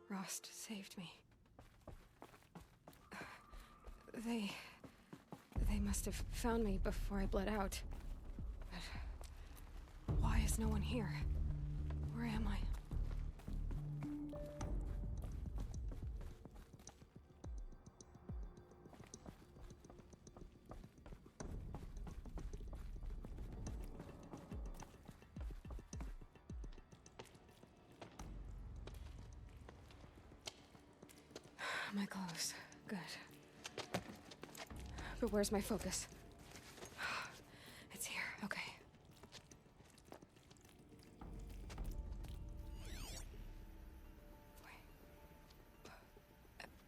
Rost saved me. They must have found me before I bled out. But why is no one here? Where am I? My clothes. Good. But where's my focus? It's here. Okay. Wait.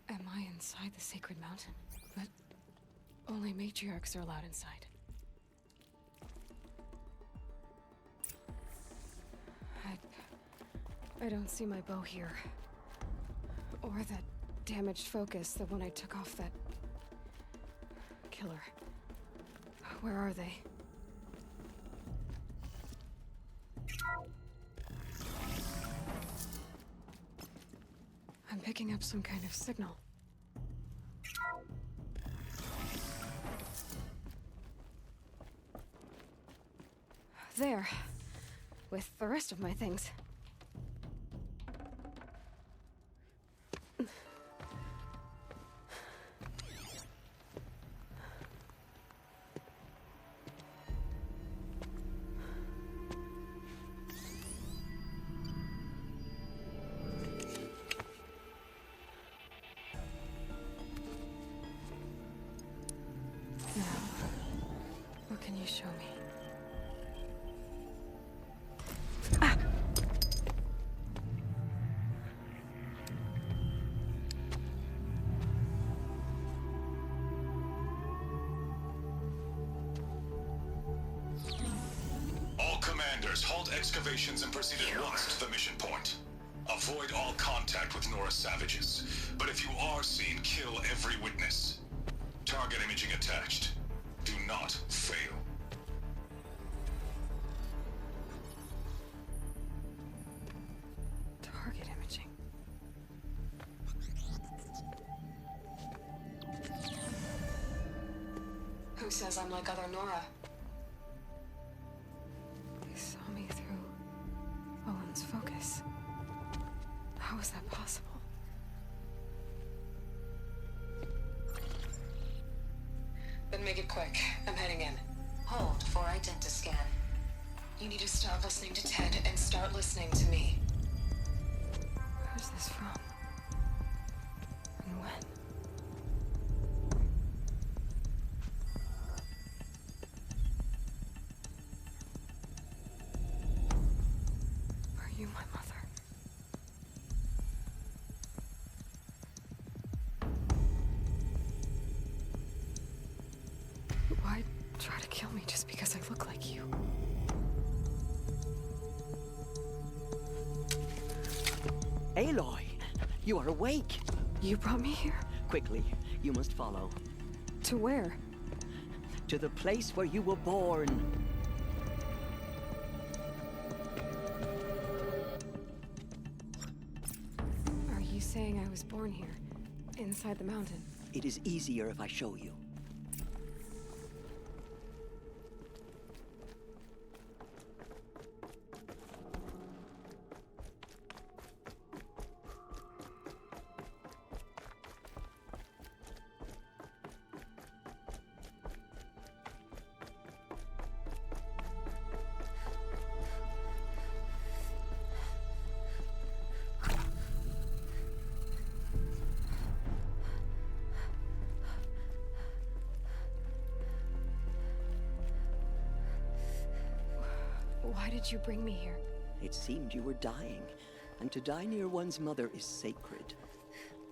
Am I inside the sacred mountain? But only matriarchs are allowed inside. I don't see my bow here. Or that damaged focus, the one I took off that killer. Where are they? I'm picking up some kind of signal. There. With the rest of my things. Now, what can you show me? Ah! All commanders, halt excavations and proceed at once to the mission point. Avoid all contact with Nora savages, but if you are seen, kill every witness. Target imaging attached. Do not fail. Target imaging. Who says I'm like other Nora? They saw me through Owen's focus. How is that possible? Then make it quick. I'm heading in. Hold for identiscan. You need to stop listening to Ted and start listening to me. Who's this from? And when? Are you my mother? Why try to kill me just because I look like you? Aloy, you are awake. You brought me here? Quickly, you must follow. To where? To the place where you were born. Are you saying I was born here? Inside the mountain? It is easier if I show you. Why did you bring me here? It seemed you were dying, and to die near one's mother is sacred.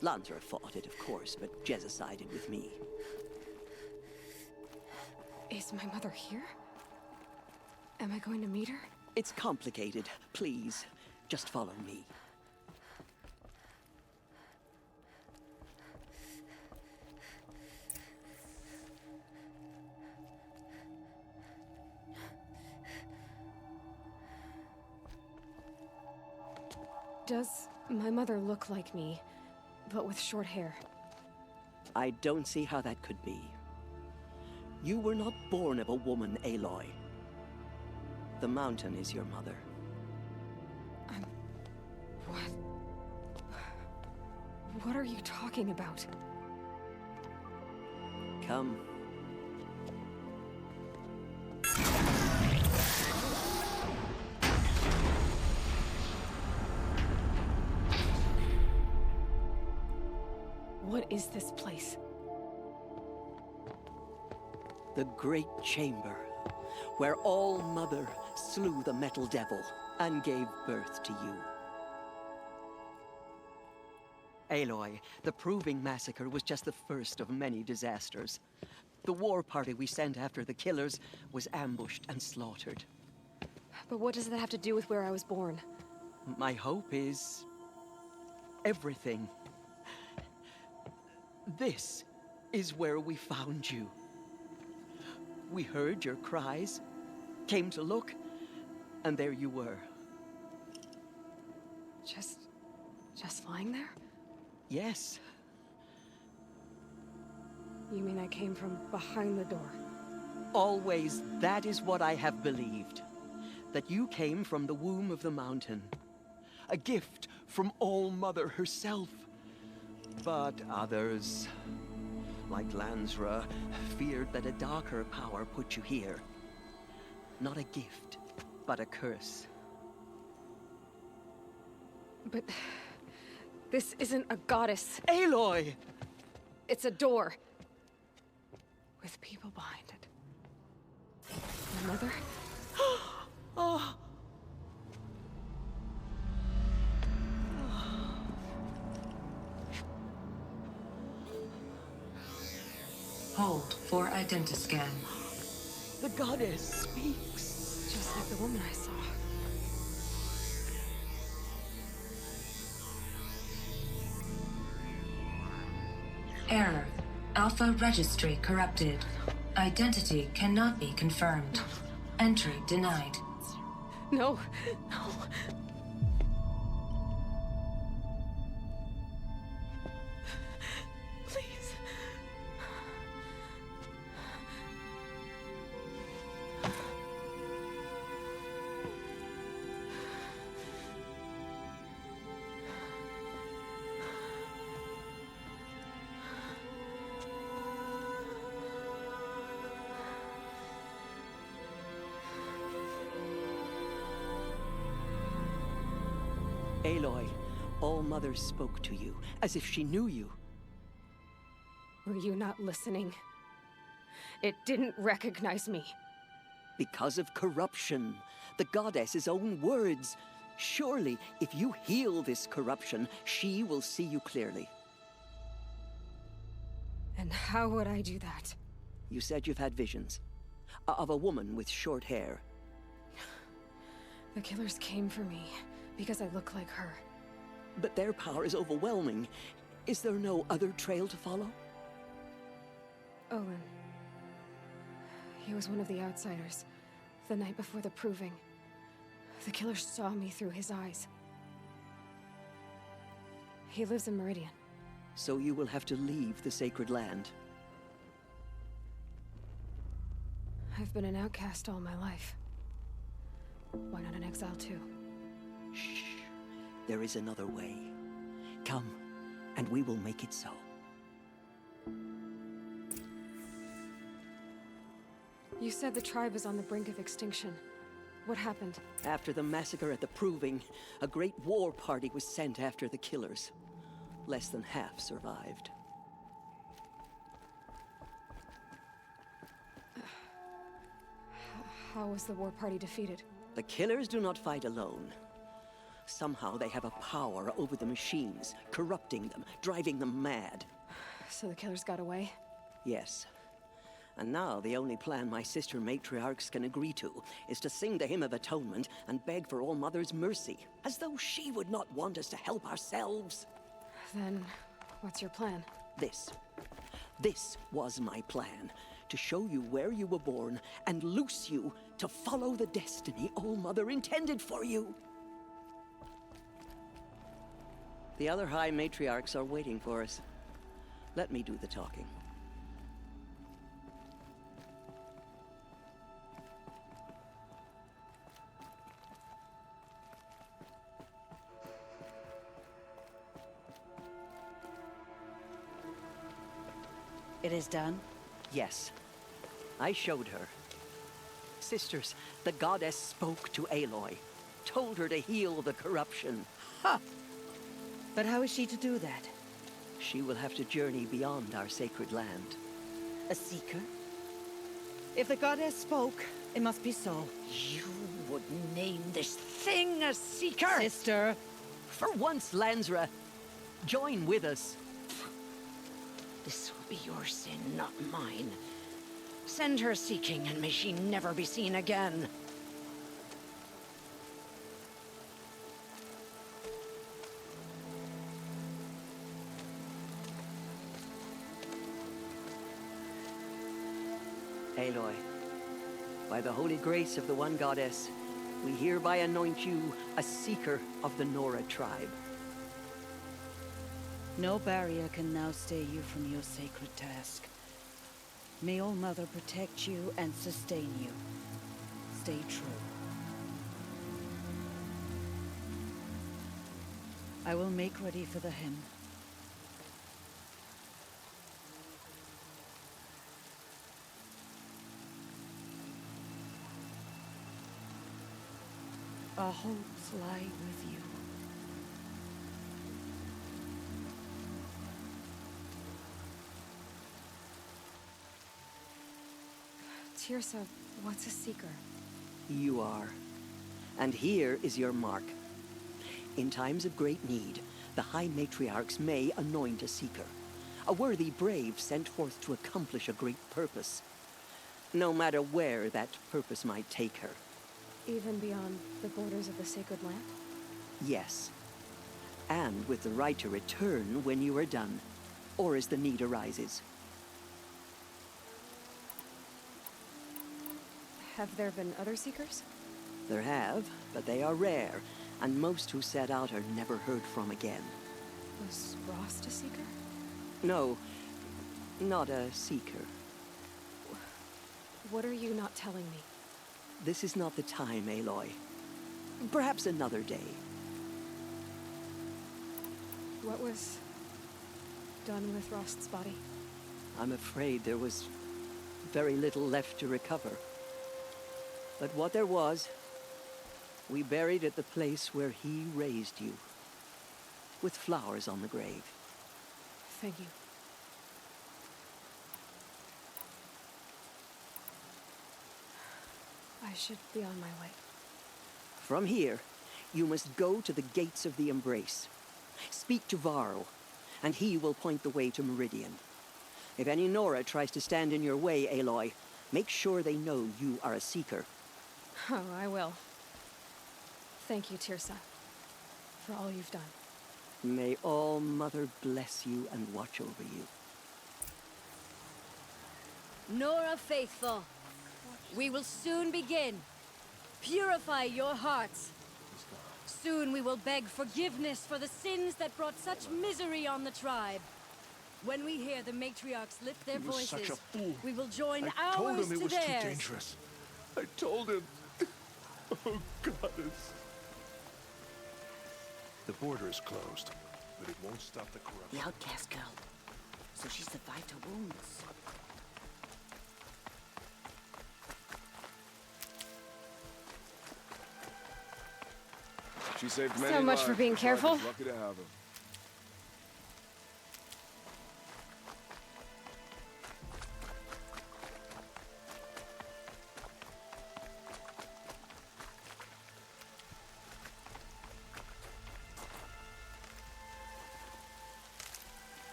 Lansra fought it, of course, but Jezza sided with me. Is my mother here? Am I going to meet her? It's complicated. Please, just follow me. Does My mother looked like me, but with short hair. I don't see how that could be. You were not born of a woman, Aloy. The mountain is your mother. What? What are you talking about? Come. What is this place? The Great Chamber, where All-Mother slew the Metal Devil and gave birth to you. Aloy, the Proving Massacre was just the first of many disasters. The war party we sent after the killers was ambushed and slaughtered. But what does that have to do with where I was born? My hope is... everything. This is where we found you. We heard your cries, came to look, and there you were. Just lying there? Yes. You mean I came from behind the door? Always, that is what I have believed. That you came from the womb of the mountain. A gift from All-Mother herself. But others, like Lansra, feared that a darker power put you here. Not a gift, but a curse. But... this isn't a goddess. Aloy! It's a door. With people behind it. My mother? Oh. Hold for identiscan. The goddess speaks. Just like the woman I saw. Error. Alpha registry corrupted. Identity cannot be confirmed. Entry denied. No, no. Please. Aloy, All-Mother spoke to you, as if she knew you. Were you not listening? It didn't recognize me. Because of corruption. The goddess's own words. Surely, if you heal this corruption, she will see you clearly. And how would I do that? You said you've had visions. Of a woman with short hair. The killers came for me because I look like her. But their power is overwhelming. Is there no other trail to follow? Olin. He was one of the outsiders. The night before the Proving. The killer saw me through his eyes. He lives in Meridian. So you will have to leave the sacred land. I've been an outcast all my life. Why not an exile too? Shh. There is another way. Come, and we will make it so. You said the tribe is on the brink of extinction. What happened? After the massacre at the Proving, a great war party was sent after the killers. Less than half survived. How was the war party defeated? The killers do not fight alone. Somehow they have a power over the machines, corrupting them, driving them mad. So the killers got away? Yes. And now the only plan my sister matriarchs can agree to is to sing the Hymn of Atonement and beg for All-Mother's mercy, as though she would not want us to help ourselves. Then, what's your plan? This was my plan. To show you where you were born and loose you to follow the destiny All-Mother intended for you. The other High Matriarchs are waiting for us. Let me do the talking. It is done? Yes. I showed her. Sisters, the goddess spoke to Aloy. Told her to heal the corruption. Ha! But how is she to do that? She will have to journey beyond our sacred land. A seeker? If the goddess spoke, it must be so. You would name this thing a seeker? Sister! For once, Lansra, join with us. This will be your sin, not mine. Send her seeking, and may she never be seen again. Aloy, by the holy grace of the One Goddess, we hereby anoint you a seeker of the Nora tribe. No barrier can now stay you from your sacred task. May All Mother protect you and sustain you. Stay true. I will make ready for the hymn. Our hopes lie with you. Tirsa, what's a seeker? You are. And here is your mark. In times of great need, the High Matriarchs may anoint a seeker. A worthy brave sent forth to accomplish a great purpose. No matter where that purpose might take her. Even beyond the borders of the sacred land? Yes. And with the right to return when you are done, or as the need arises. Have there been other seekers? There have, but they are rare, and most who set out are never heard from again. Was Rost a seeker? No, not a seeker. What are you not telling me? This is not the time, Aloy. Perhaps another day. What was done with Rost's body? I'm afraid there was very little left to recover. But what there was, we buried at the place where he raised you, with flowers on the grave. Thank you. I should be on my way. From here, you must go to the gates of the Embrace. Speak to Varl, and he will point the way to Meridian. If any Nora tries to stand in your way, Aloy, make sure they know you are a seeker. Oh, I will. Thank you, Tirsa, for all you've done. May All Mother bless you and watch over you. Nora faithful, we will soon begin. Purify your hearts. Soon we will beg forgiveness for the sins that brought such misery on the tribe. When we hear the matriarchs lift their voices, such a fool. we will join I told ours him it to was theirs. too dangerous. I told him. Oh, goddess. The border is closed, but it won't stop the corruption. The outcast girl. So she survived her wounds. She saved many So much lives. for being The tribe careful. is lucky to have her.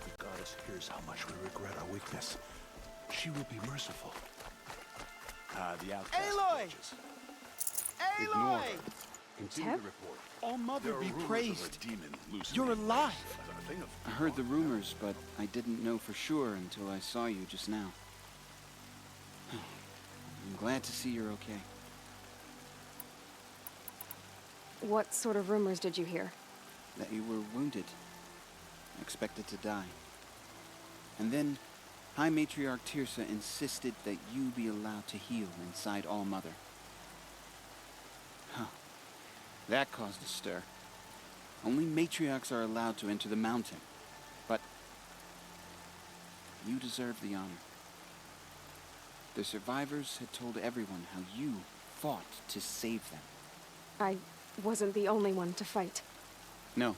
The goddess hears how much we regret our weakness. She will be merciful. The outcast Aloy! approaches. Aloy! Ignore her. Continue Teb? the report. All Mother There are be rumors of praised. a demon loose in You're the alive. Embrace. A thing of I heard the rumors, but I didn't know for sure until I saw you just now. I'm glad to see you're okay. What sort of rumors did you hear? That you were wounded. Expected to die. And then, High Matriarch Tirsa insisted that you be allowed to heal inside All-Mother. Huh. That caused a stir. Only matriarchs are allowed to enter the mountain. But you deserve the honor. The survivors had told everyone how you fought to save them. I wasn't the only one to fight. No.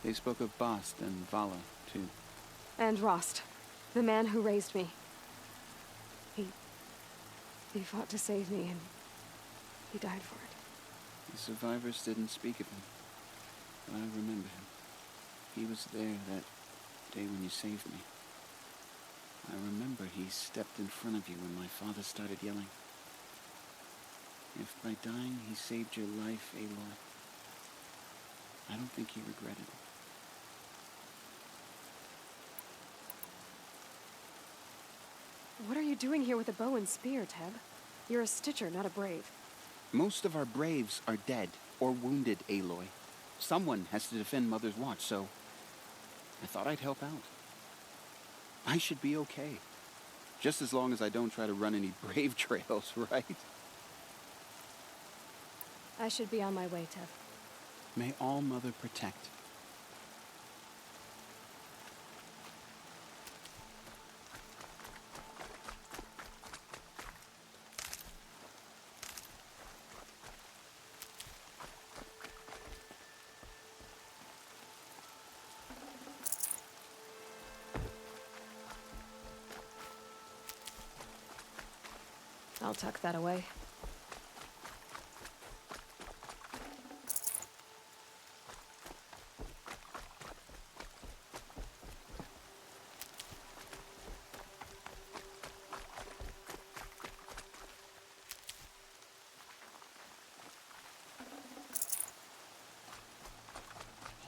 They spoke of Bast and Vala, too. And Rost, the man who raised me. He fought to save me, and he died for it. The survivors didn't speak of him, but I remember him. He was there that day when you saved me. I remember he stepped in front of you when my father started yelling. If by dying he saved your life, Aloy, I don't think he regretted it. What are you doing here with a bow and spear, Teb? You're a Stitcher, not a Brave. Most of our Braves are dead or wounded, Aloy. Someone has to defend Mother's Watch, so I thought I'd help out. I should be okay. Just as long as I don't try to run any Brave trails, right? I should be on my way, Teb. May All-Mother protect. I'll tuck that away.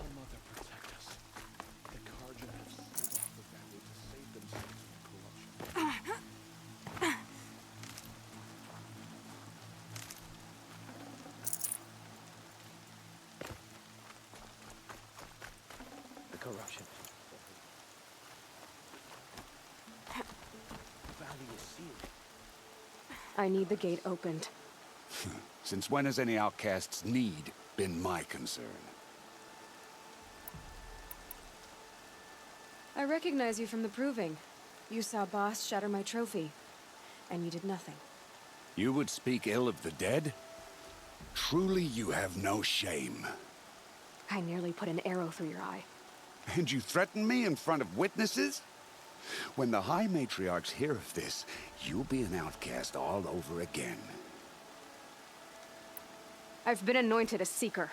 All-Mother protect us. The Carja have sealed off the valley to save themselves from corruption. The corruption. The valley is sealed. I need the gate opened. Since when has any outcast's need been my concern? I recognize you from the proving. You saw Boss shatter my trophy, and you did nothing. You would speak ill of the dead? Truly you have no shame. I nearly put an arrow through your eye. And you threaten me in front of witnesses? When the High Matriarchs hear of this, you'll be an outcast all over again. I've been anointed a Seeker,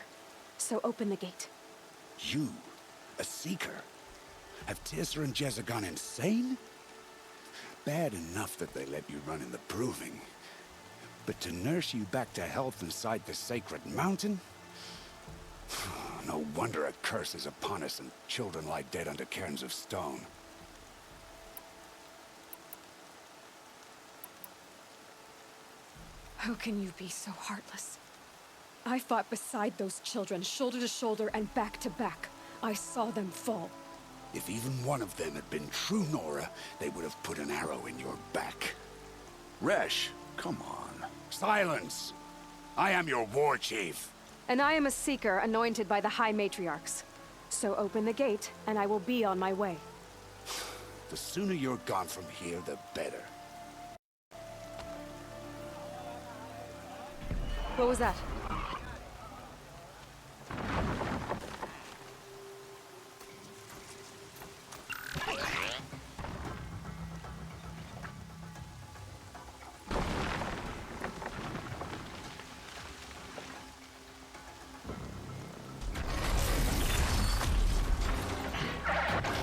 so open the gate. You, a Seeker? Have Tirsa and Jezza gone insane? Bad enough that they let you run in the proving. But to nurse you back to health inside the sacred mountain? No wonder a curse is upon us and children lie dead under cairns of stone. How can you be so heartless? I fought beside those children, shoulder to shoulder and back to back. I saw them fall. If even one of them had been true Nora, they would have put an arrow in your back. Resh, come on. Silence! I am your war chief. And I am a Seeker anointed by the High Matriarchs. So open the gate, and I will be on my way. The sooner you're gone from here, the better. What was that?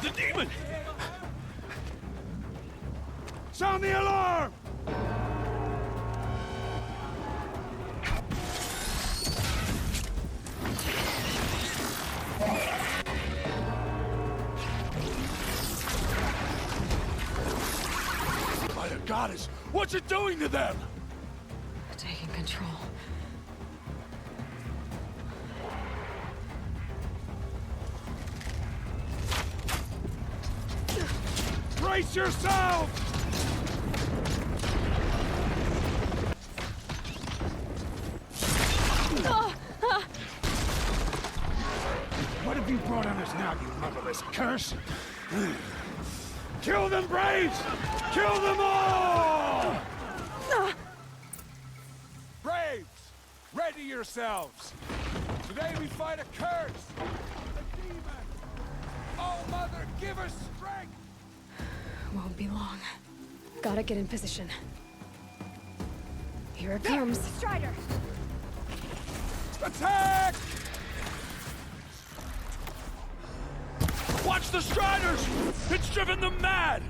The demon! Sound the alarm! goddess! What's it doing to them? Taking control. Brace yourself! What have you brought on us now, you motherless curse? Kill them, Braves! Kill them all! Braves, ready yourselves! Today we fight a curse! A demon! Oh, Mother, give us strength! Won't be long. Gotta get in position. Here it comes. Strider! Attack! Watch the Striders! It's driven them mad!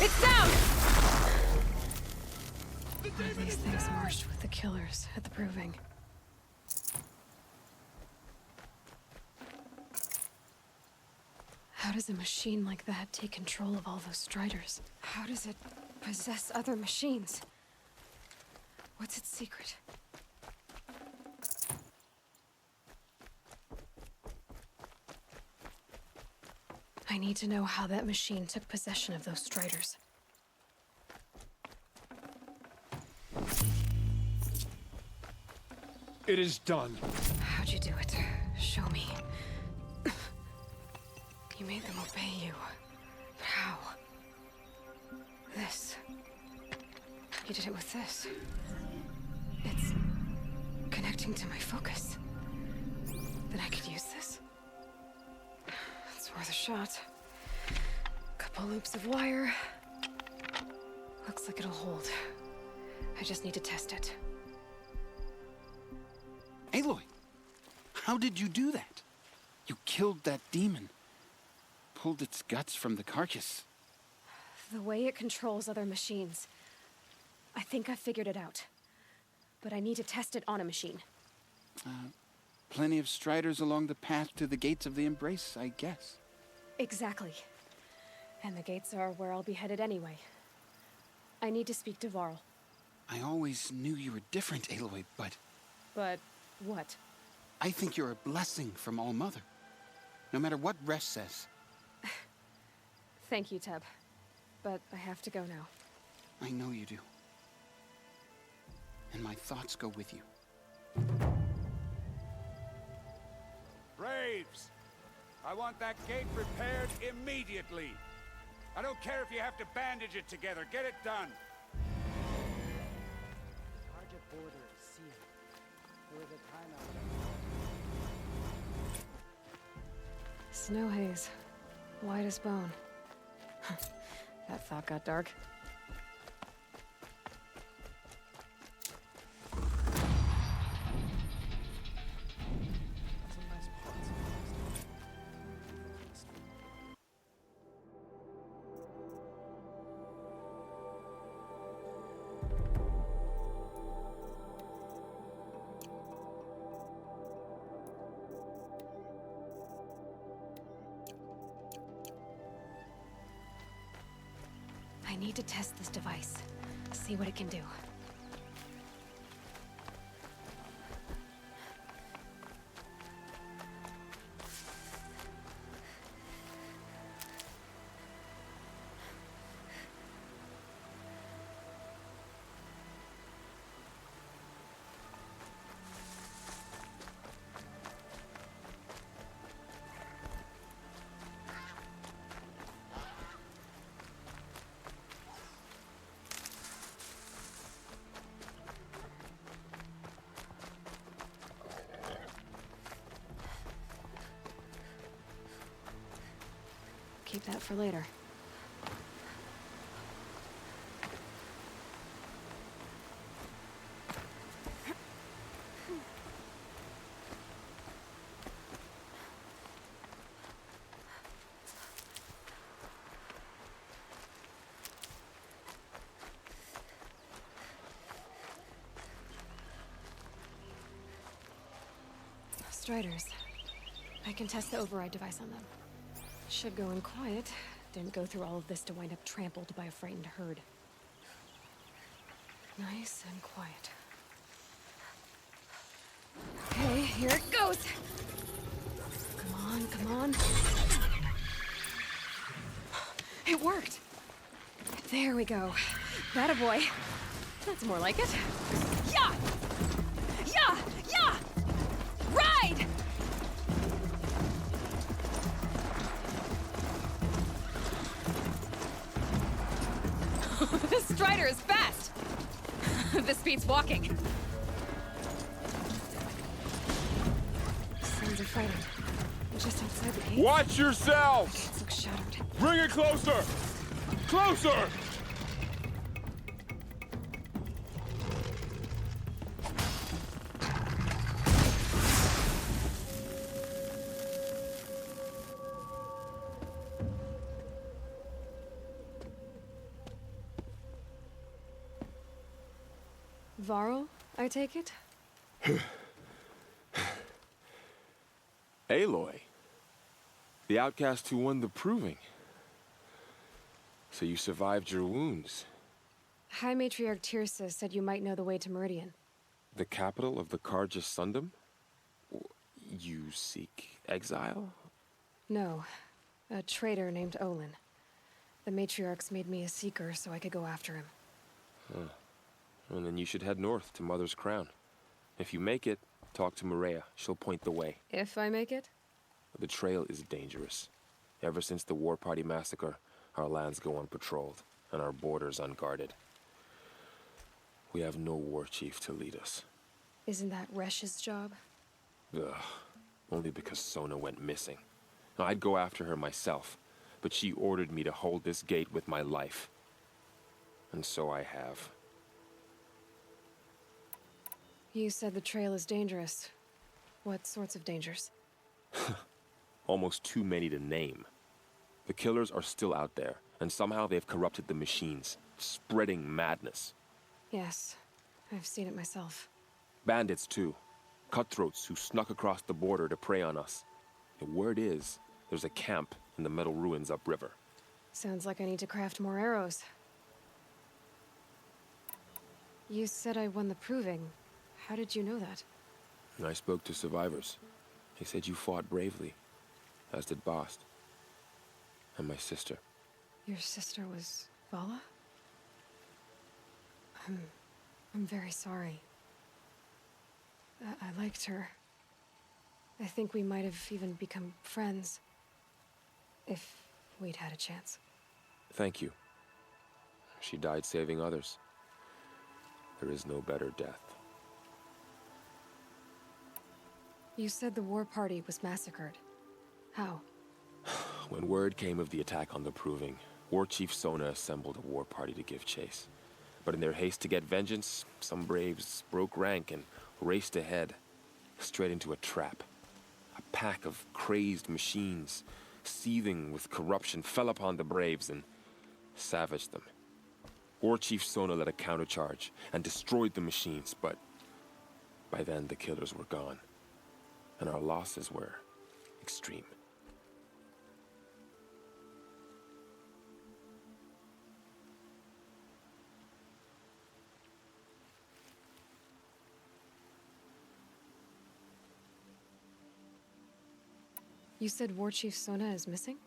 It's down! One of these things marched with the killers at the Proving. How does a machine like that take control of all those Striders? How does it possess other machines? What's its secret? I need to know how that machine took possession of those Striders. It is done. How'd you do it? Show me. You made them obey you. But how? This. You did it with this. It's connecting to my focus. Then I could use this. It's worth a shot. Couple loops of wire. Looks like it'll hold. I just need to test it. Aloy, how did you do that? You killed that demon. Pulled its guts from the carcass. The way it controls other machines. I think I figured it out. But I need to test it on a machine. Plenty of Striders along the path to the gates of the Embrace, I guess. Exactly. And the gates are where I'll be headed anyway. I need to speak to Varl. I always knew you were different, Aloy, but But what? I think you're a blessing from All Mother. No matter what Resh says. Thank you, Teb. But I have to go now. I know you do. And my thoughts go with you. Braves! I want that gate repaired immediately. I don't care if you have to bandage it together. Get it done. Target border is sealed. There was a timeout. Snow haze. White as bone. That thought got dark. I need to test this device. See what it can do. Keep that for later. Striders. I can test the override device on them. Should go in quiet. Didn't go through all of this to wind up trampled by a frightened herd. Nice and quiet. Okay, here it goes! Come on, come on. It worked! There we go. That a boy. That's more like it. Yeah! Yeah! Yeah! Ride! This Strider is fast! This beats walking. Sounds are frightened. Just outside the gate. Watch yourselves! Gates look shattered. Bring it closer! Closer! Varl, I take it? Aloy. The outcast who won the proving. So you survived your wounds. High Matriarch Tirsa said you might know the way to Meridian. The capital of the Carja Sundom? You seek exile? No. A traitor named Olin. The Matriarchs made me a seeker so I could go after him. Huh. And then you should head north to Mother's Crown. If you make it, talk to Maria. She'll point the way. If I make it? The trail is dangerous. Ever since the War Party massacre, our lands go unpatrolled, and our borders unguarded. We have no war chief to lead us. Isn't that Resh's job? Ugh. Only because Sona went missing. I'd go after her myself, but she ordered me to hold this gate with my life. And so I have. You said the trail is dangerous. What sorts of dangers? Almost too many to name. The killers are still out there, and somehow they've corrupted the machines, spreading madness. Yes, I've seen it myself. Bandits, too. Cutthroats who snuck across the border to prey on us. The word is, there's a camp in the metal ruins upriver. Sounds like I need to craft more arrows. You said I won the proving. How did you know that? I spoke to survivors. They said you fought bravely, as did Bast. And my sister. Your sister was Vala? I'm very sorry. I liked her. I think we might have even become friends. If we'd had a chance. Thank you. She died saving others. There is no better death. You said the war party was massacred. How? When word came of the attack on the Proving, War Chief Sona assembled a war party to give chase. But in their haste to get vengeance, some braves broke rank and raced ahead, straight into a trap. A pack of crazed machines, seething with corruption, fell upon the braves and savaged them. War Chief Sona led a countercharge and destroyed the machines, but by then the killers were gone, and our losses were extreme. You said War Chief Sona is missing?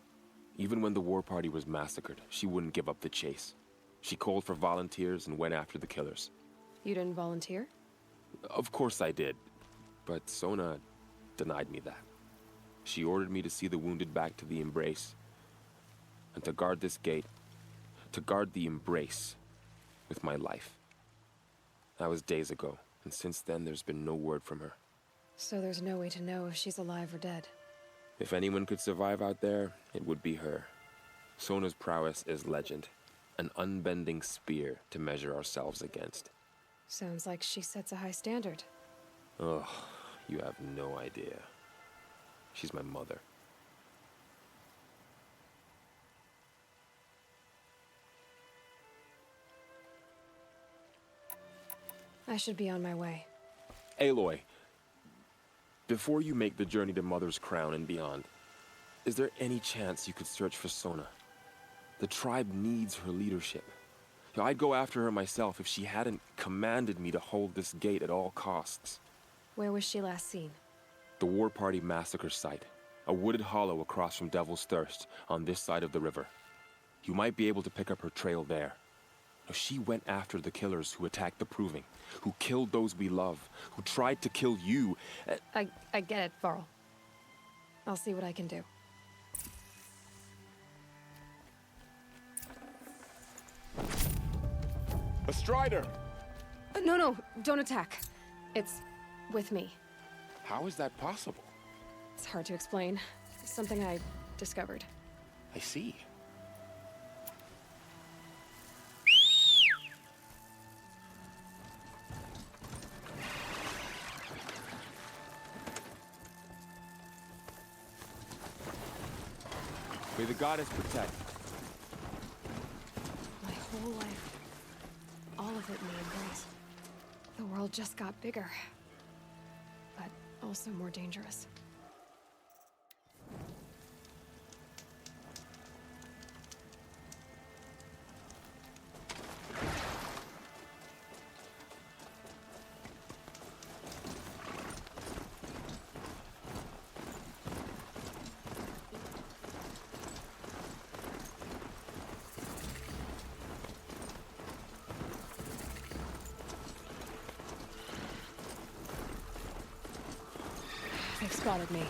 Even when the war party was massacred, she wouldn't give up the chase. She called for volunteers and went after the killers. You didn't volunteer? Of course I did, but Sona denied me that. She ordered me to see the wounded back to the Embrace, and to guard this gate, to guard the Embrace with my life. That was days ago, and since then there's been no word from her. So there's no way to know if she's alive or dead. If anyone could survive out there, it would be her. Sona's prowess is legend, an unbending spear to measure ourselves against. Sounds like she sets a high standard. Ugh, you have no idea. She's my mother. I should be on my way. Aloy, before you make the journey to Mother's Crown and beyond, is there any chance you could search for Sona? The tribe needs her leadership. I'd go after her myself if she hadn't commanded me to hold this gate at all costs. Where was she last seen? The War Party massacre site. A wooded hollow across from Devil's Thirst, on this side of the river. You might be able to pick up her trail there. She went after the killers who attacked the Proving, who killed those we love, who tried to kill you. I get it, Varl. I'll see what I can do. A Strider! No, don't attack. It's with me. How is that possible? It's hard to explain. Something I discovered. I see. May the goddess protect. My whole life. All of it in the Embrace. just got bigger. But also more dangerous. They've spotted me.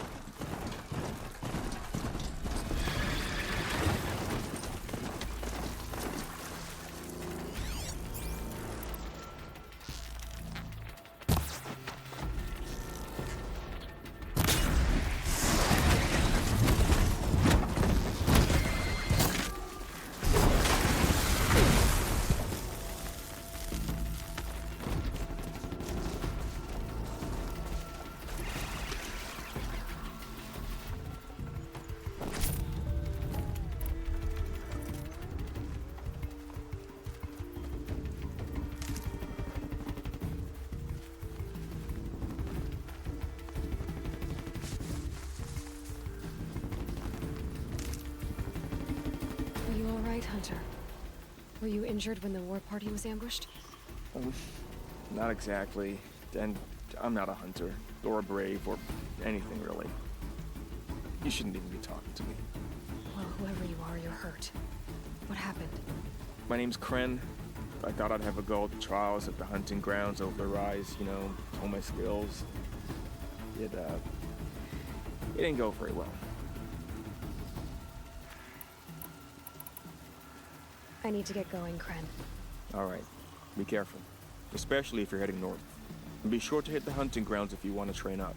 Are you all right, Hunter? Were you injured when the war party was ambushed? Not exactly. And I'm not a hunter, or a brave, or anything really. You shouldn't even be talking to me. Well, whoever you are, you're hurt. What happened? My name's Kren. I thought I'd have a go at the trials at the hunting grounds over the rise, you know, hone my skills. It didn't go very well. I need to get going, Kren. All right. Be careful. Especially if you're heading north. And be sure to hit the hunting grounds if you want to train up.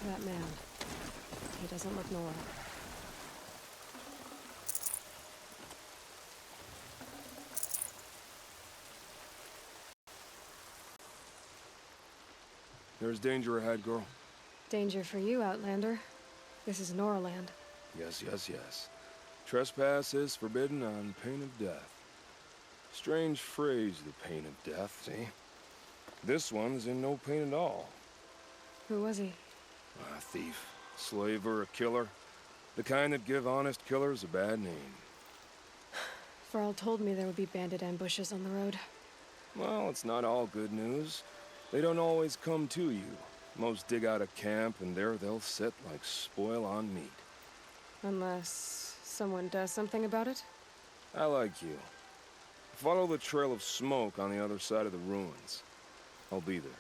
That man. He doesn't look normal. There's danger ahead, girl. Danger for you, Outlander. This is Noraland. Yes, yes, yes. Trespass is forbidden on pain of death. Strange phrase, the pain of death, see? This one's in no pain at all. Who was he? A thief, slaver, a killer. The kind that give honest killers a bad name. Varl told me there would be bandit ambushes on the road. Well, it's not all good news. They don't always come to you. Most dig out a camp, and there they'll sit like spoil on meat. Unless someone does something about it? I like you. Follow the trail of smoke on the other side of the ruins. I'll be there.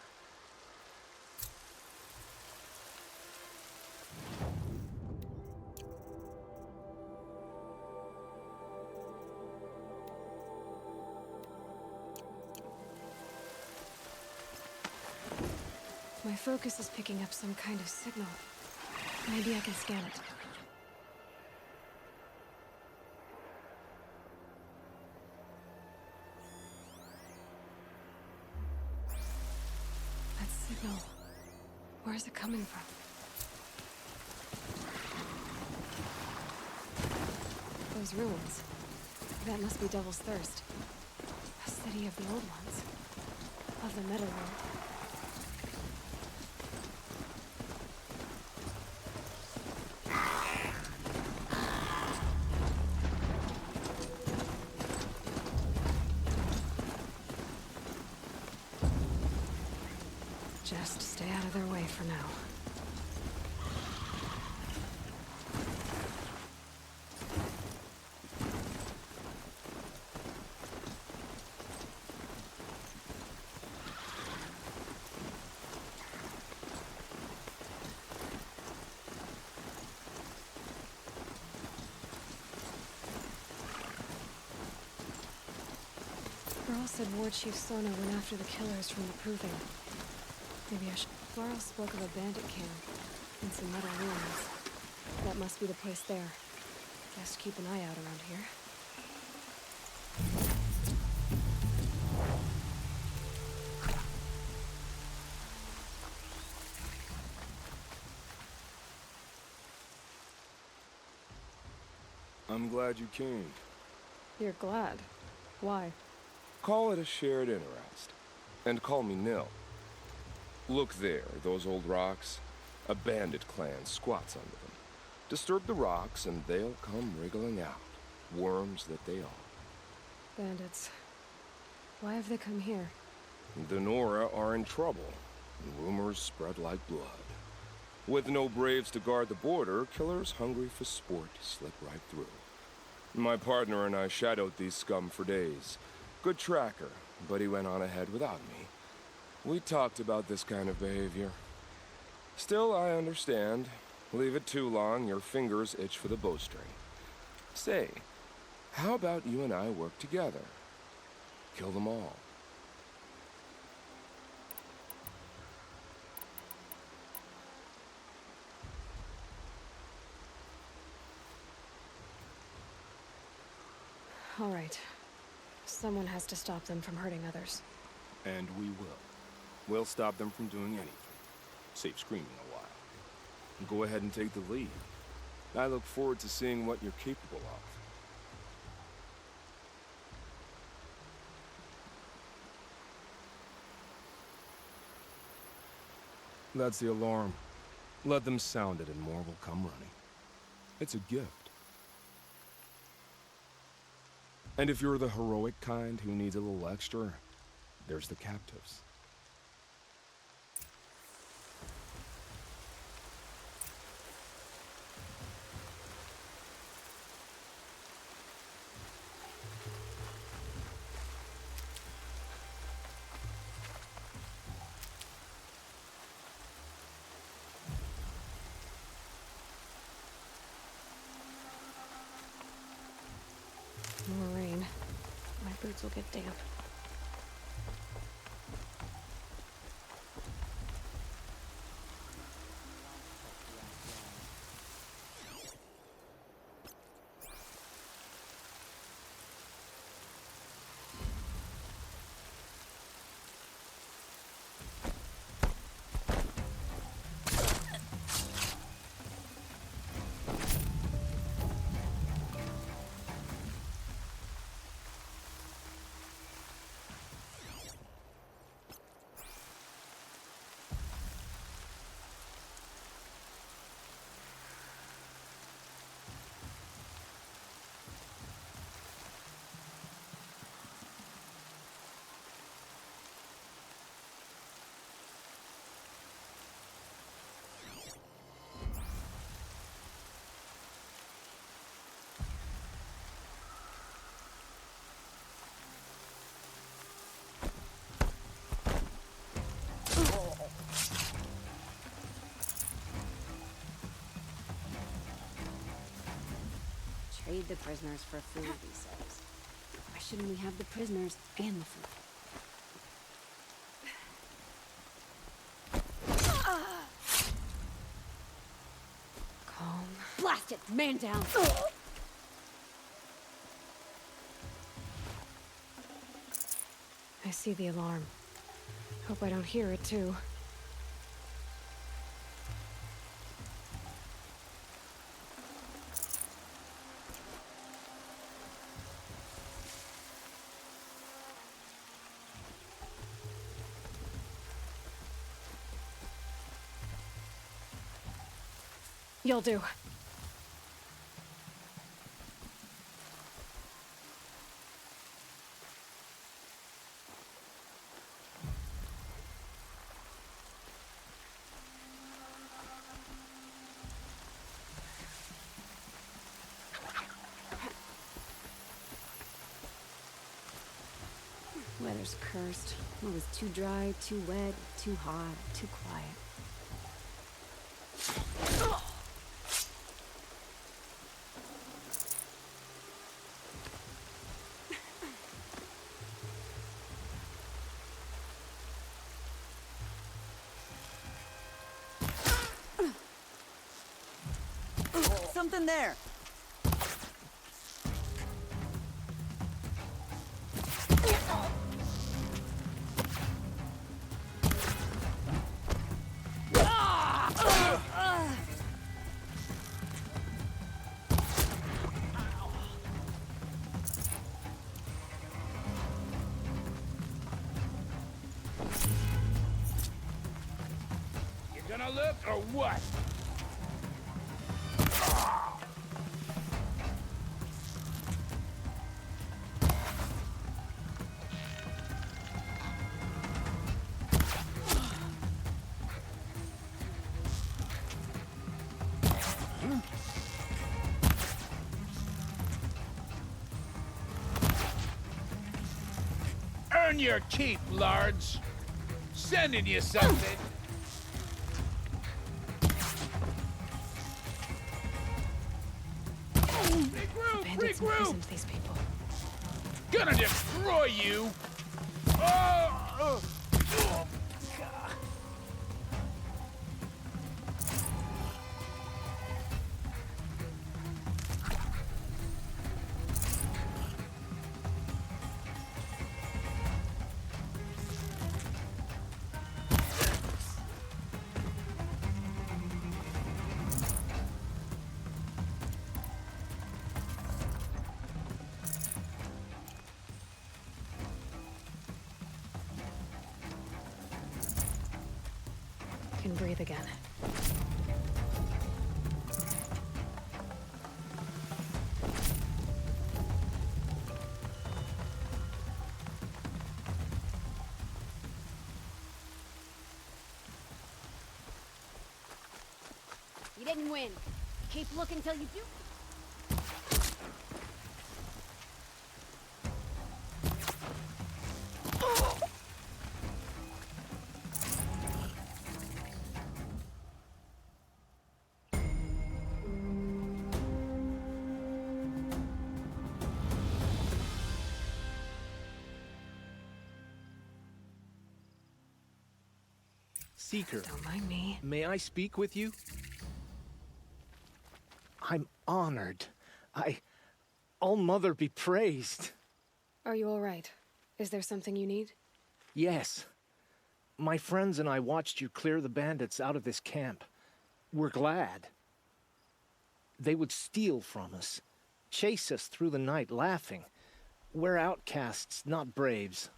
My focus is picking up some kind of signal. Maybe I can scan it. That signal. Where is it coming from? Those ruins. That must be Devil's Thirst. A city of the old ones. Of the Metal World. Just stay out of their way for now. Varl said War Chief Sona went after the killers from the Proving. Maybe I should... Varl spoke of a bandit camp and some metal ruins. That must be the place there. Guess keep an eye out around here. I'm glad you came. You're glad? Why? Call it a shared interest. And call me Nil. Look there, those old rocks. A bandit clan squats under them. Disturb the rocks and they'll come wriggling out. Worms that they are. Bandits. Why have they come here? The Nora are in trouble. And rumors spread like blood. With no braves to guard the border, killers hungry for sport slip right through. My partner and I shadowed these scum for days. Good tracker, but he went on ahead without me. We talked about this kind of behavior. Still, I understand. Leave it too long, your fingers itch for the bowstring. Say, how about you and I work together? Kill them all. All right. Someone has to stop them from hurting others. And we will. We'll stop them from doing anything. Save screaming a while. Go ahead and take the lead. I look forward to seeing what you're capable of. That's the alarm. Let them sound it and more will come running. It's a gift. And if you're the heroic kind who needs a little extra, there's the captives. More rain. My boots will get damp. Trade the prisoners for food, he says. Why shouldn't we have the prisoners and the food? Calm. Blast it! Man down! I see the alarm. Hope I don't hear it, too. You'll do. Weather's cursed. It was too dry, too wet, too hot, too quiet. Something there! You gonna look or what? Earn your keep, lards. Sending you something. Bandits imprisoned these people. Gonna destroy you! Oh! Can breathe again. You didn't win. Keep looking till you do. Seeker, Don't mind me. may I speak with you? I'm honored. All-Mother be praised. Are you all right? Is there something you need? Yes. My friends and I watched you clear the bandits out of this camp. We're glad. They would steal from us, chase us through the night laughing. We're outcasts, not braves.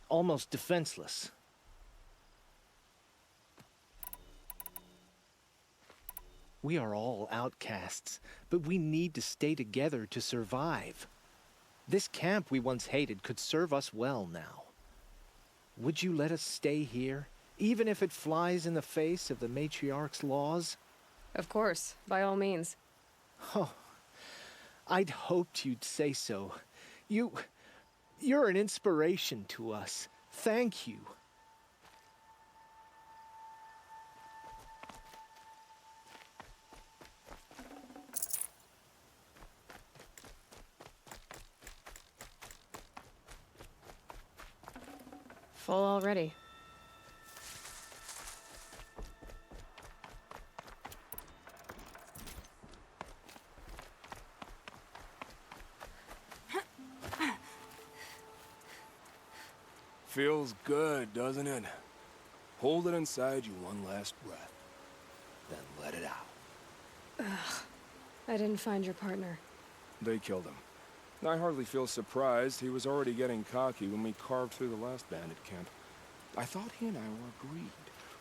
Almost defenseless. We are all outcasts, but we need to stay together to survive. This camp we once hated could serve us well now. Would you let us stay here, even if it flies in the face of the matriarch's laws? Of course, by all means. Oh, I'd hoped you'd say so. You're an inspiration to us. Thank you. Full already. Feels good, doesn't it? Hold it inside you one last breath, then let it out. Ugh. I didn't find your partner. They killed him. I hardly feel surprised. He was already getting cocky when we carved through the last bandit camp. I thought he and I were agreed.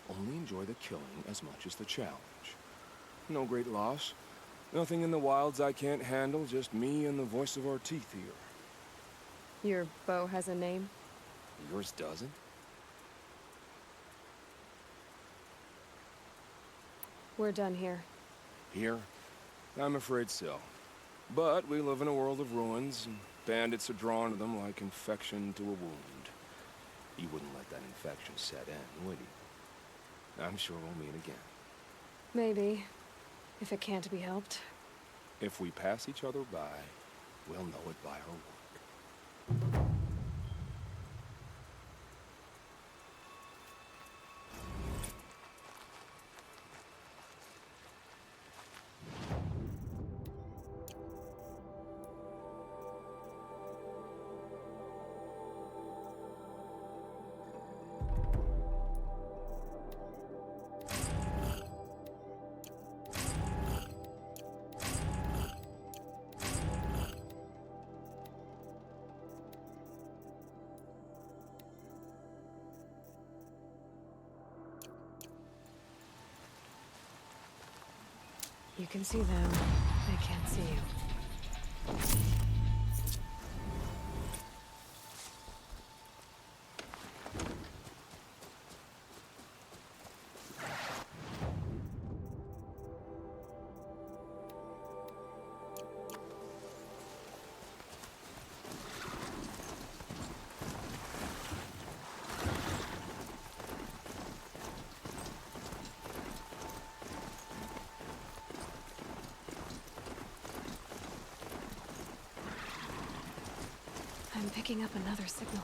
Only enjoy the killing as much as the challenge. No great loss. Nothing in the wilds I can't handle, just me and the voice of our teeth here. Your bow has a name? Yours doesn't? We're done here. Here? I'm afraid so. But we live in a world of ruins, and bandits are drawn to them like infection to a wound. He wouldn't let that infection set in, would he? I'm sure we'll meet again. Maybe. If it can't be helped. If we pass each other by, we'll know it by our work. You can see them. They can't see you. I'm picking up another signal.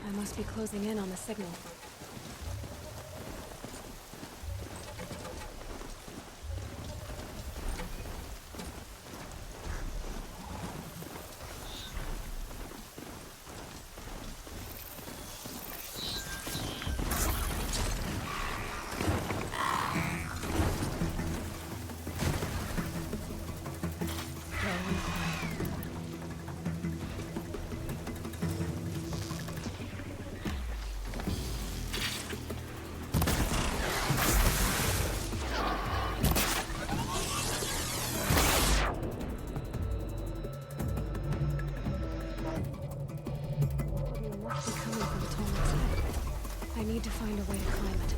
I must be closing in on the signal. I need to find a way to climb it.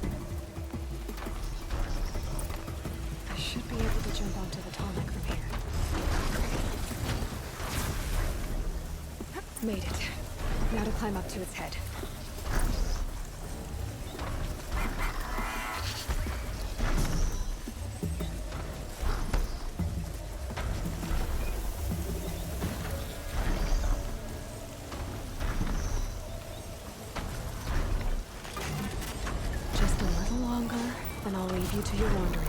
I should be able to jump onto the tarmac from here. Made it. Now to climb up to its head. Just a little longer, and I'll leave you to your wandering.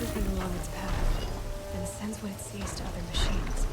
Everything along its path, and sends what it sees to other machines.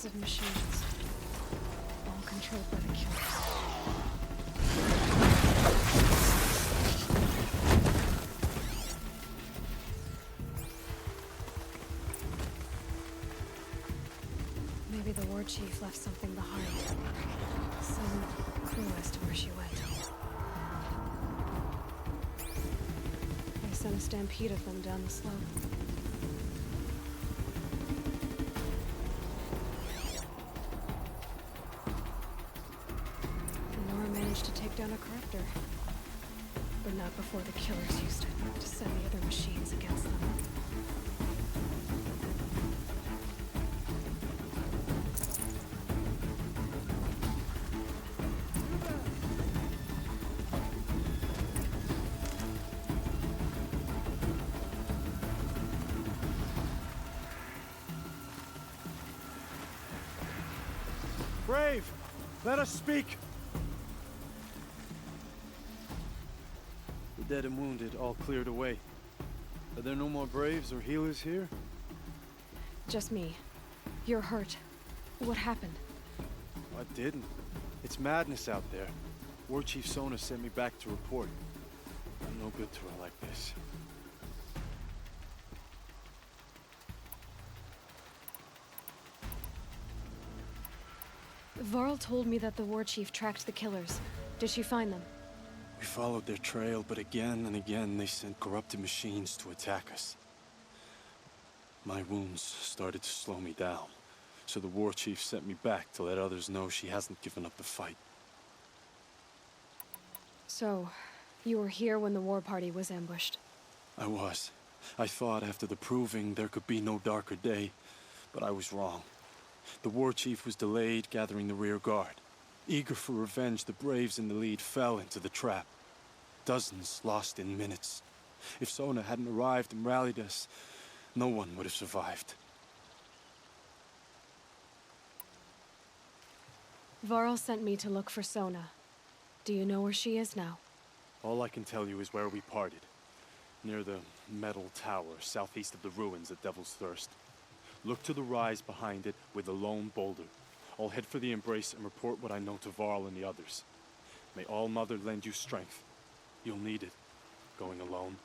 massive machines, all controlled by the killers. Maybe the war chief left something behind. Some clue as to where she went. They sent a stampede of them down the slope. Nora managed to take down a corruptor. But not before the killers used it to send the other machines against them. Brave! Let us speak! The dead and wounded all cleared away. Are there no more Braves or healers here? Just me. You're hurt. What happened? I didn't. It's madness out there. War Chief Sona sent me back to report. I'm no good to her like this. Varl told me that the war chief tracked the killers. Did she find them? We followed their trail, but again and again they sent corrupted machines to attack us. My wounds started to slow me down, so the war chief sent me back to let others know she hasn't given up the fight. So, you were here when the war party was ambushed? I was. I thought after the proving there could be no darker day, but I was wrong. The war chief was delayed gathering the rear guard. Eager for revenge, the Braves in the lead fell into the trap. Dozens lost in minutes. If Sona hadn't arrived and rallied us, no one would have survived. Varl sent me to look for Sona. Do you know where she is now? All I can tell you is where we parted. Near the metal tower, southeast of the ruins at Devil's Thirst. Look to the rise behind it with a lone boulder. I'll head for the embrace and report what I know to Varl and the others. May All Mother lend you strength. You'll need it, going alone.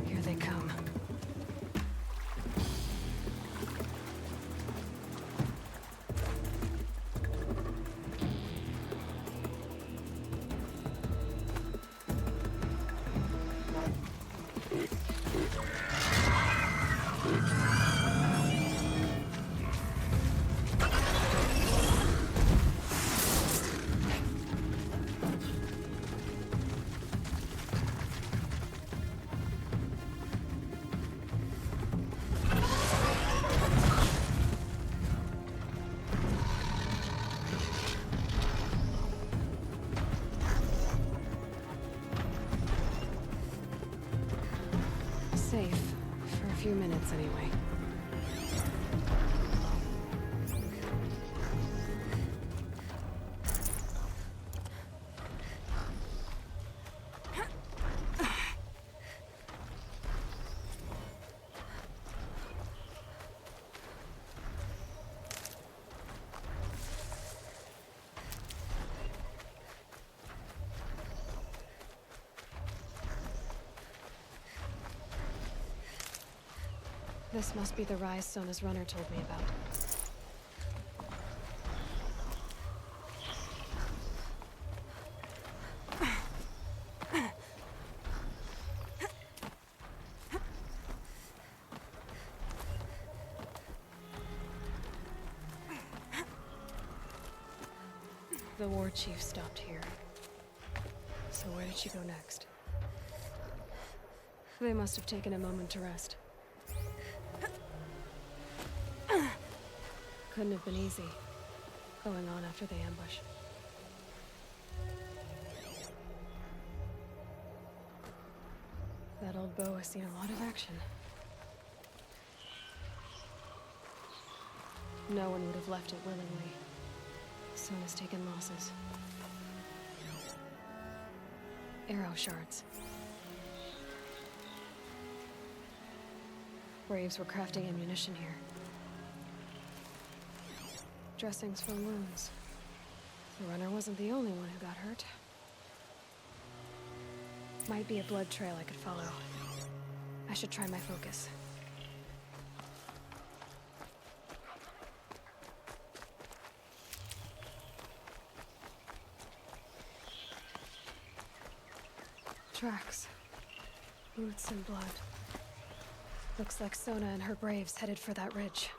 Here they come. Safe. For a few minutes, anyway. This must be the rise Sona's runner told me about. The war chief stopped here. So where did she go next? They must have taken a moment to rest. Couldn't have been easy, going on after the ambush. That old bow has seen a lot of action. No one would have left it willingly. Son has taken losses. Arrow shards. Braves were crafting ammunition here. Dressings for wounds. The runner wasn't the only one who got hurt. Might be a blood trail I could follow. I should try my focus. Tracks. Boots and blood. Looks like Sona and her braves headed for that ridge.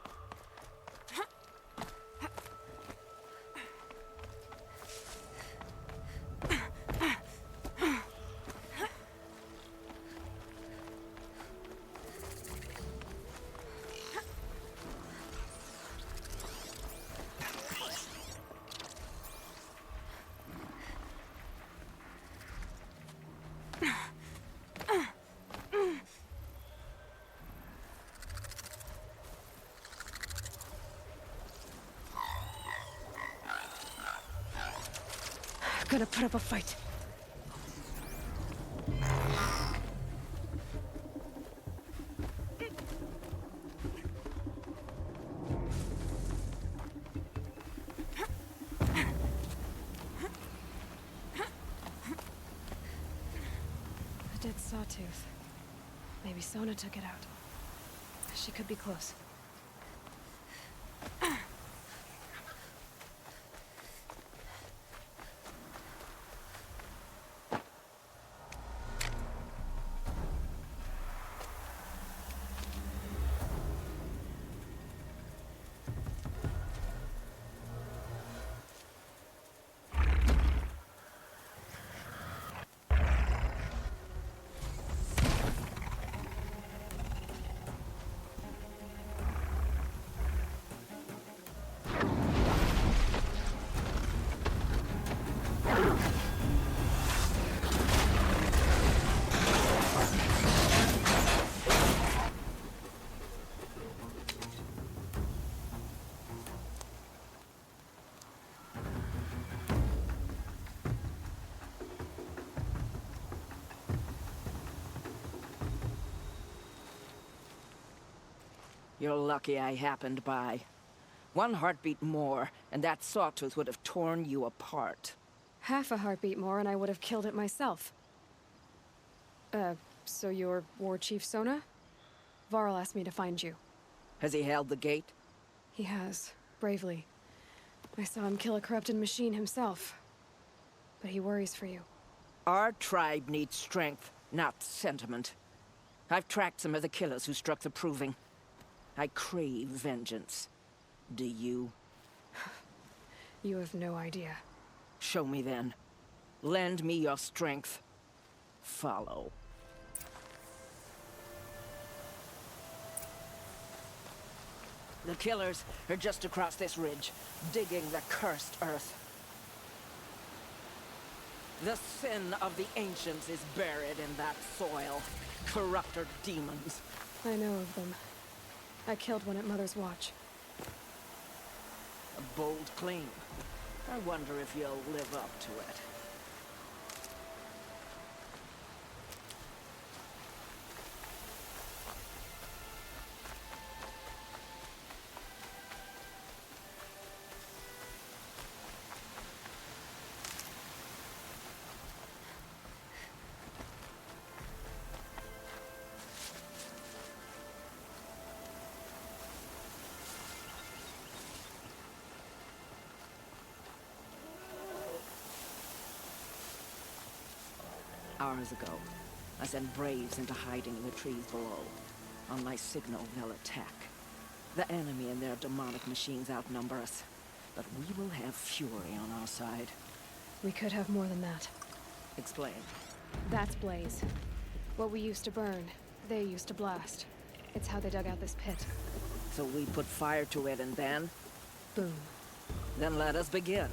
Gonna put up a fight. A dead sawtooth. Maybe Sona took it out. She could be close. You're lucky I happened by. One heartbeat more, and that sawtooth would have torn you apart. Half a heartbeat more and I would have killed it myself. So you're War Chief Sona? Varl asked me to find you. Has he held the gate? He has, bravely. I saw him kill a corrupted machine himself. But he worries for you. Our tribe needs strength, not sentiment. I've tracked some of the killers who struck the Proving. I crave vengeance. Do you? You have no idea. Show me then. Lend me your strength. Follow. The killers are just across this ridge, digging the cursed earth. The sin of the ancients is buried in that soil. Corrupter demons. I know of them. I killed one at Mother's Watch. A bold claim. I wonder if you'll live up to it. Hours ago, I sent braves into hiding in the trees below. On my signal, they'll attack. The enemy and their demonic machines outnumber us, but we will have fury on our side. We could have more than that. Explain. That's Blaze. What we used to burn, they used to blast. It's how they dug out this pit. So we put fire to it and then? Boom. Then let us begin.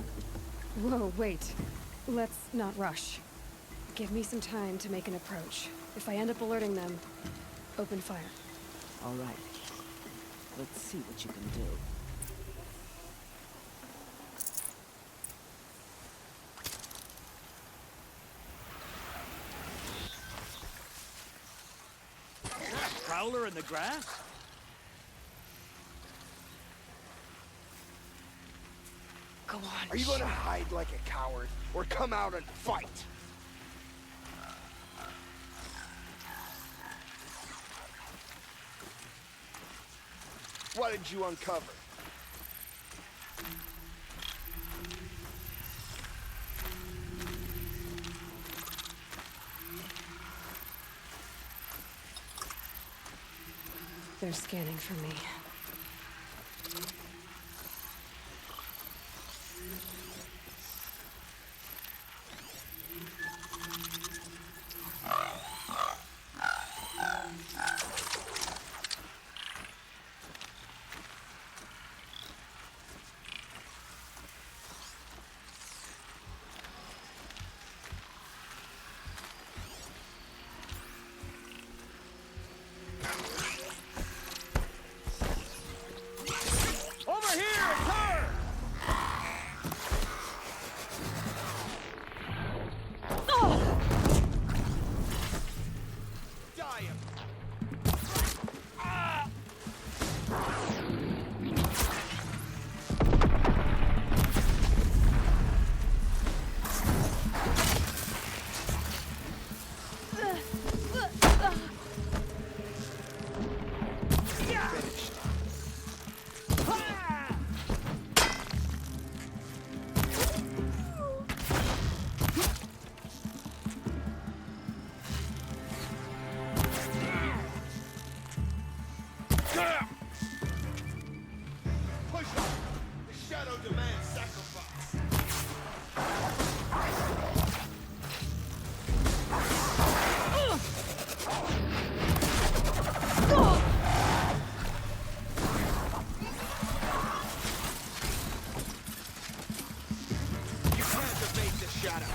Whoa, wait. Let's not rush. Give me some time to make an approach. If I end up alerting them, open fire. All right. Let's see what you can do. Prowler in the grass? Go on. Are you gonna hide like a coward, or come out and fight? What did you uncover? They're scanning for me. Over here! It's her! Dying! Push up! The shadow demands sacrifice! You can't evade the shadow!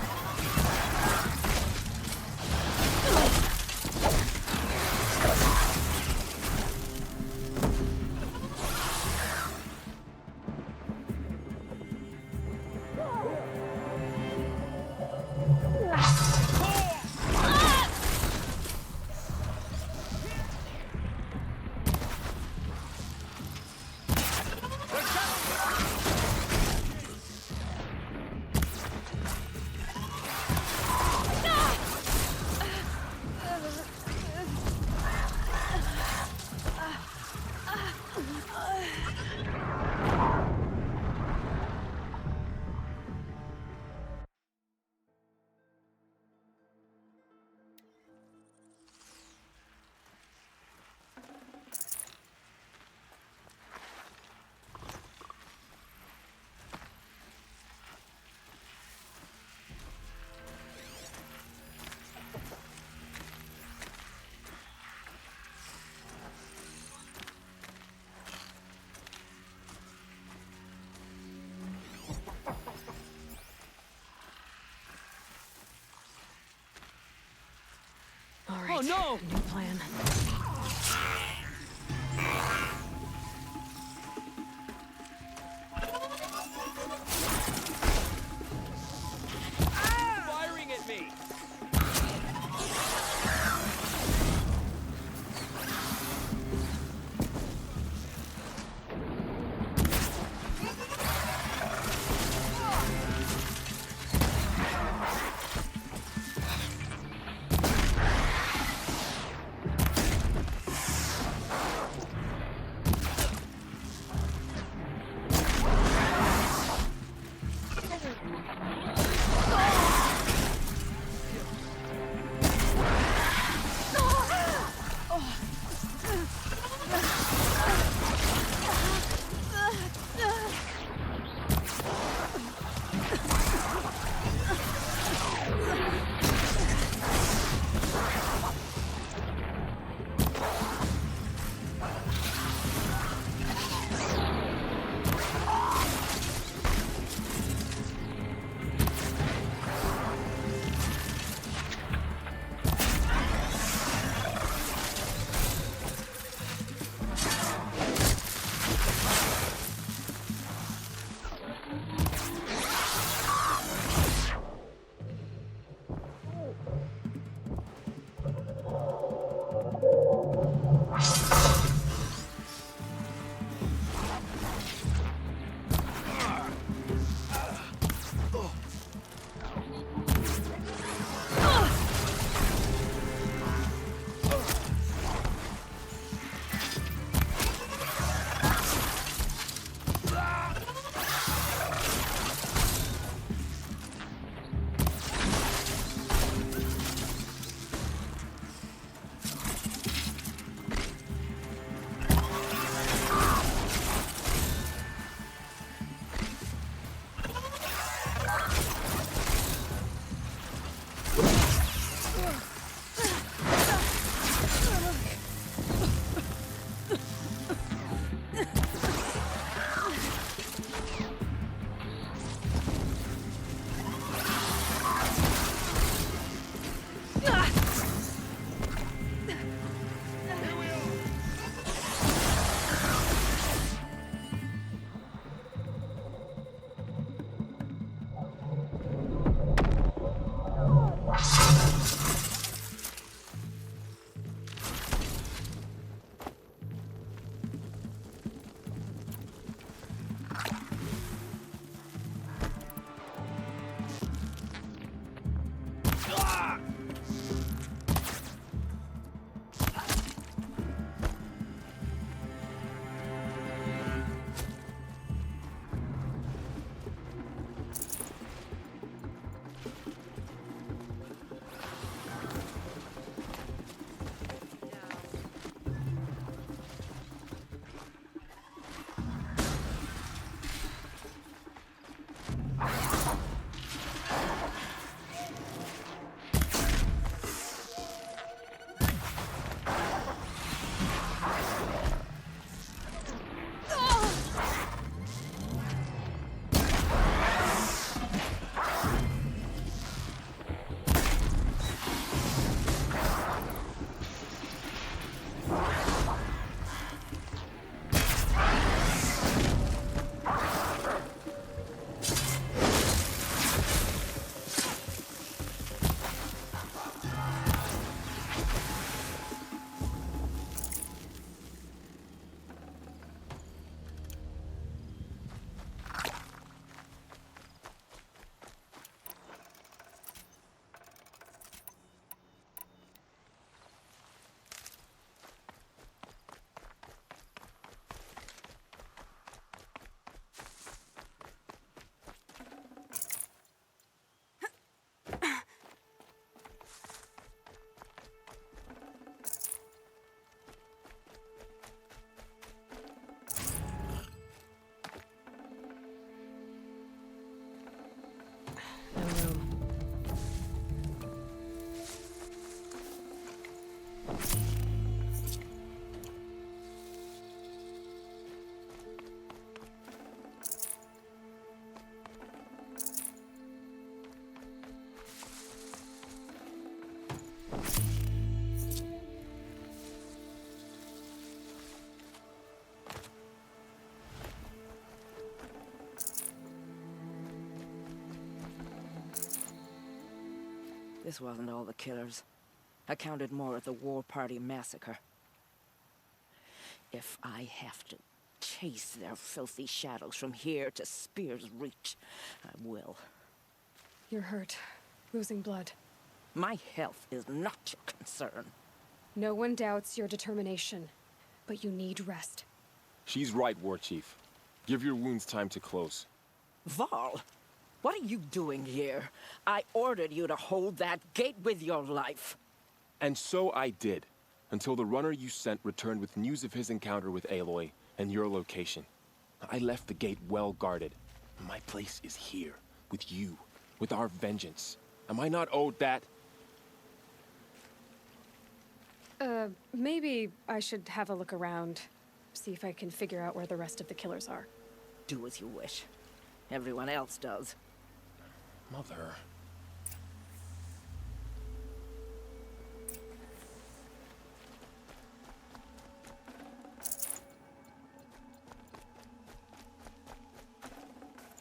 All right. Oh no! New plan. Firing at me! This wasn't all the killers. I counted more at the War Party massacre. If I have to chase their filthy shadows from here to Spear's Reach, I will. You're hurt. Losing blood. My health is not your concern. No one doubts your determination, but you need rest. She's right, War Chief. Give your wounds time to close. Val, what are you doing here? I ordered you to hold that gate with your life. And so I did, until the runner you sent returned with news of his encounter with Aloy and your location. I left the gate well guarded. My place is here, with you, with our vengeance. Am I not owed that? Maybe I should have a look around, see if I can figure out where the rest of the killers are. Do as you wish. Everyone else does. Mother...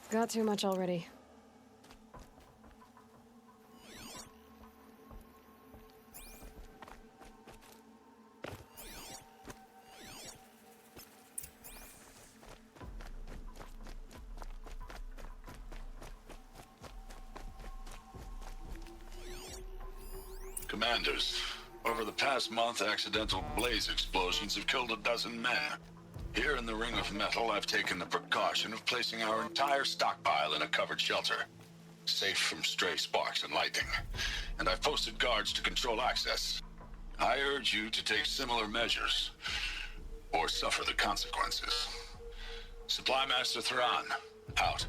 Got too much already. Commanders, over the past month, accidental blaze explosions have killed 12 men. Here in the Ring of Metal, I've taken the precaution of placing our entire stockpile in a covered shelter, safe from stray sparks and lightning. And I've posted guards to control access. I urge you to take similar measures, or suffer the consequences. Supply Master Thran, out.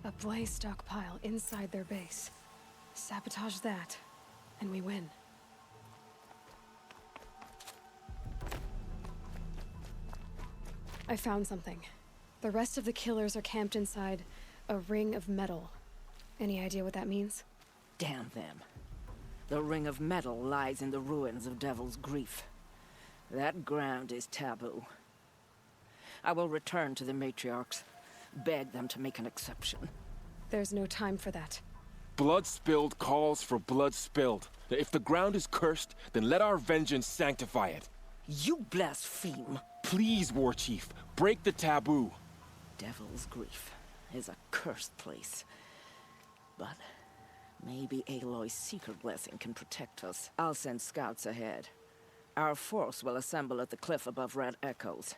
A blaze stockpile inside their base. Sabotage that, and we win. I found something. The rest of the killers are camped inside a ring of metal. Any idea what that means? Damn them. The Ring of Metal lies in the ruins of Devil's Grief. That ground is taboo. I will return to the matriarchs, beg them to make an exception. There's no time for that. Blood spilled calls for blood spilled. If the ground is cursed, then let our vengeance sanctify it. You blaspheme. Please, War Chief, break the taboo. Devil's Grief is a cursed place. But maybe Aloy's secret blessing can protect us. I'll send scouts ahead. Our force will assemble at the cliff above Red Echoes,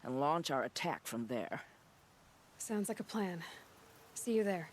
and launch our attack from there. Sounds like a plan. See you there.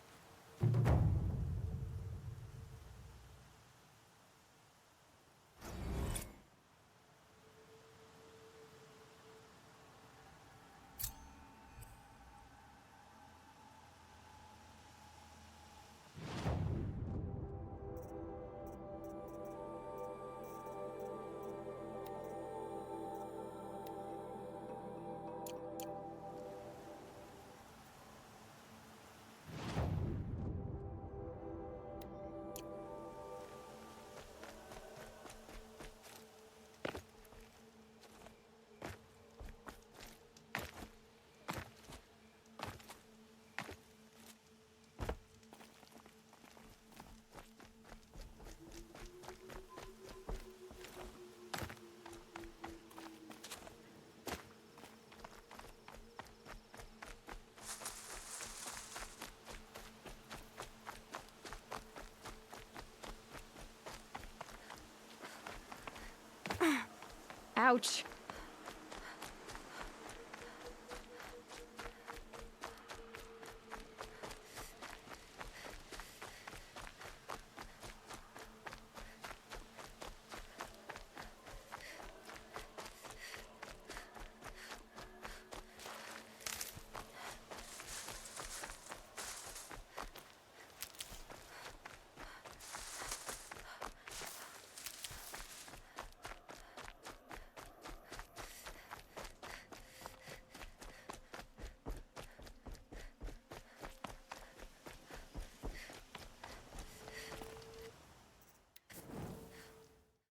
Ouch.